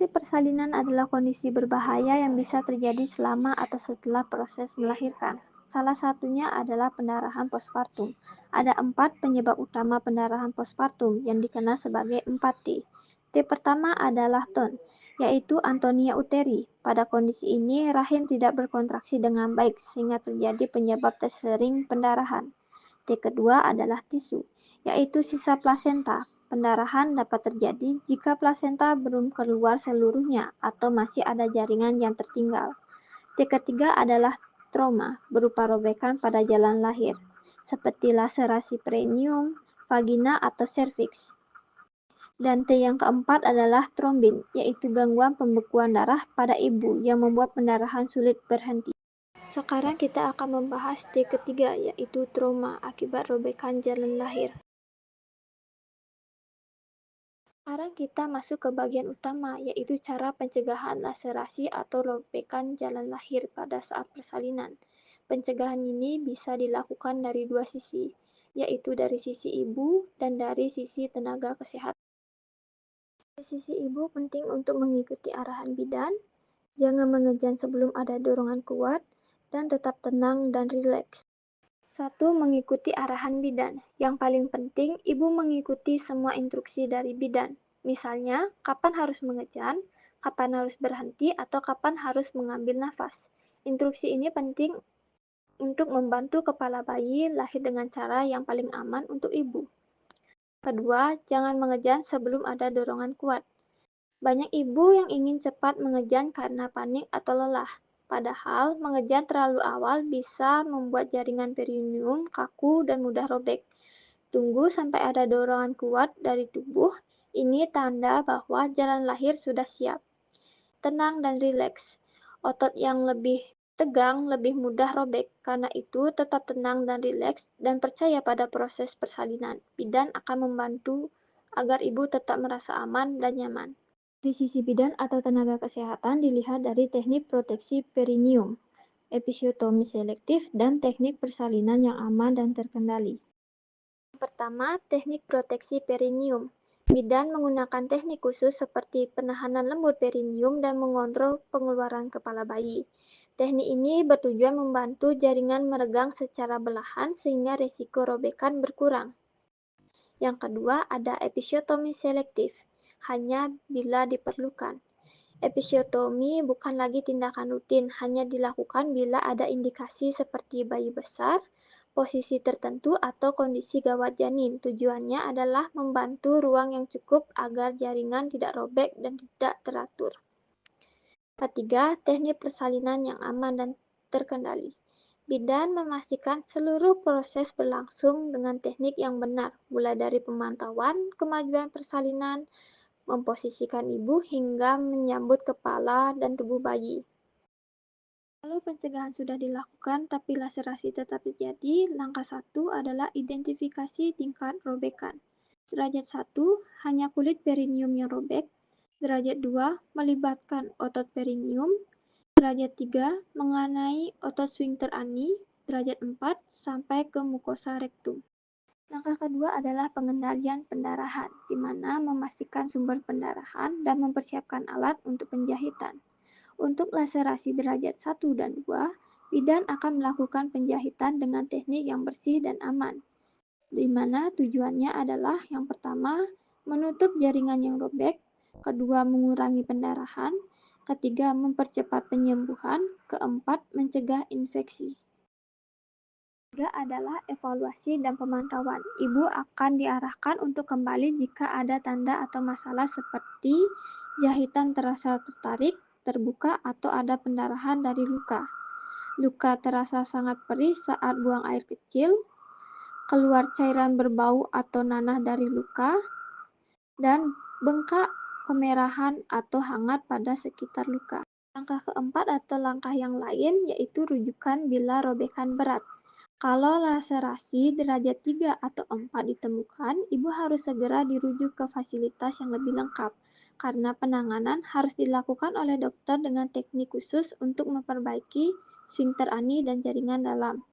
Laserasi persalinan adalah kondisi berbahaya yang bisa terjadi selama atau setelah proses melahirkan. Salah satunya adalah pendarahan postpartum. Ada 4 penyebab utama pendarahan postpartum yang dikenal sebagai 4T. T pertama adalah TON, yaitu Antonia uteri. Pada kondisi ini, rahim tidak berkontraksi dengan baik sehingga terjadi penyebab tersering pendarahan. T kedua adalah tisu, yaitu sisa plasenta. Pendarahan dapat terjadi jika plasenta belum keluar seluruhnya atau masih ada jaringan yang tertinggal. T ketiga adalah trauma, berupa robekan pada jalan lahir, seperti laserasi perineum, vagina, atau serviks. Dan T yang keempat adalah trombin, yaitu gangguan pembekuan darah pada ibu yang membuat pendarahan sulit berhenti. Sekarang kita akan membahas T ketiga, yaitu trauma akibat robekan jalan lahir. Sekarang kita masuk ke bagian utama, yaitu cara pencegahan laserasi atau robekan jalan lahir pada saat persalinan. Pencegahan ini bisa dilakukan dari dua sisi, yaitu dari sisi ibu dan dari sisi tenaga kesehatan. Dari sisi ibu penting untuk mengikuti arahan bidan, jangan mengejan sebelum ada dorongan kuat, dan tetap tenang dan rileks. 1. Mengikuti arahan bidan. Yang paling penting, ibu mengikuti semua instruksi dari bidan. Misalnya, kapan harus mengejan, kapan harus berhenti, atau kapan harus mengambil nafas. Instruksi ini penting untuk membantu kepala bayi lahir dengan cara yang paling aman untuk ibu. Kedua, jangan mengejan sebelum ada dorongan kuat. Banyak ibu yang ingin cepat mengejan karena panik atau lelah. Padahal, mengejan terlalu awal bisa membuat jaringan perineum kaku dan mudah robek. Tunggu sampai ada dorongan kuat dari tubuh, ini tanda bahwa jalan lahir sudah siap. Tenang dan rileks. Otot yang lebih tegang lebih mudah robek, karena itu tetap tenang dan rileks dan percaya pada proses persalinan. Bidan akan membantu agar ibu tetap merasa aman dan nyaman. Di sisi bidan atau tenaga kesehatan dilihat dari teknik proteksi perineum, episiotomi selektif, dan teknik persalinan yang aman dan terkendali. Pertama, teknik proteksi perineum. Bidan menggunakan teknik khusus seperti penahanan lembut perineum dan mengontrol pengeluaran kepala bayi. Teknik ini bertujuan membantu jaringan meregang secara belahan sehingga risiko robekan berkurang. Yang kedua, ada episiotomi selektif, hanya bila diperlukan. Episiotomi bukan lagi tindakan rutin, hanya dilakukan bila ada indikasi seperti bayi besar, posisi tertentu, atau kondisi gawat janin. Tujuannya adalah membantu ruang yang cukup agar jaringan tidak robek dan tidak teratur. Ketiga, teknik persalinan yang aman dan terkendali. Bidan memastikan seluruh proses berlangsung dengan teknik yang benar, mulai dari pemantauan kemajuan persalinan, memposisikan ibu hingga menyambut kepala dan tubuh bayi. Kalau pencegahan sudah dilakukan tapi laserasi tetap terjadi, langkah 1 adalah identifikasi tingkat robekan. Derajat 1, hanya kulit perineum yang robek. Derajat 2, melibatkan otot perineum. Derajat 3, mengenai otot sphincter ani. Derajat 4, sampai ke mukosa rektum. Langkah kedua adalah pengendalian pendarahan, di mana memastikan sumber pendarahan dan mempersiapkan alat untuk penjahitan. Untuk laserasi derajat 1 dan 2, bidan akan melakukan penjahitan dengan teknik yang bersih dan aman, di mana tujuannya adalah yang pertama, menutup jaringan yang robek, kedua, mengurangi pendarahan, ketiga, mempercepat penyembuhan, keempat, mencegah infeksi. Ketiga adalah evaluasi dan pemantauan. Ibu akan diarahkan untuk kembali jika ada tanda atau masalah seperti jahitan terasa tertarik, terbuka, atau ada pendarahan dari luka. Luka terasa sangat perih saat buang air kecil, keluar cairan berbau atau nanah dari luka, dan bengkak, kemerahan, atau hangat pada sekitar luka. Langkah keempat atau langkah yang lain yaitu rujukan bila robekan berat. Kalau laserasi derajat 3 atau 4 ditemukan, ibu harus segera dirujuk ke fasilitas yang lebih lengkap, karena penanganan harus dilakukan oleh dokter dengan teknik khusus untuk memperbaiki sphincter ani dan jaringan dalam.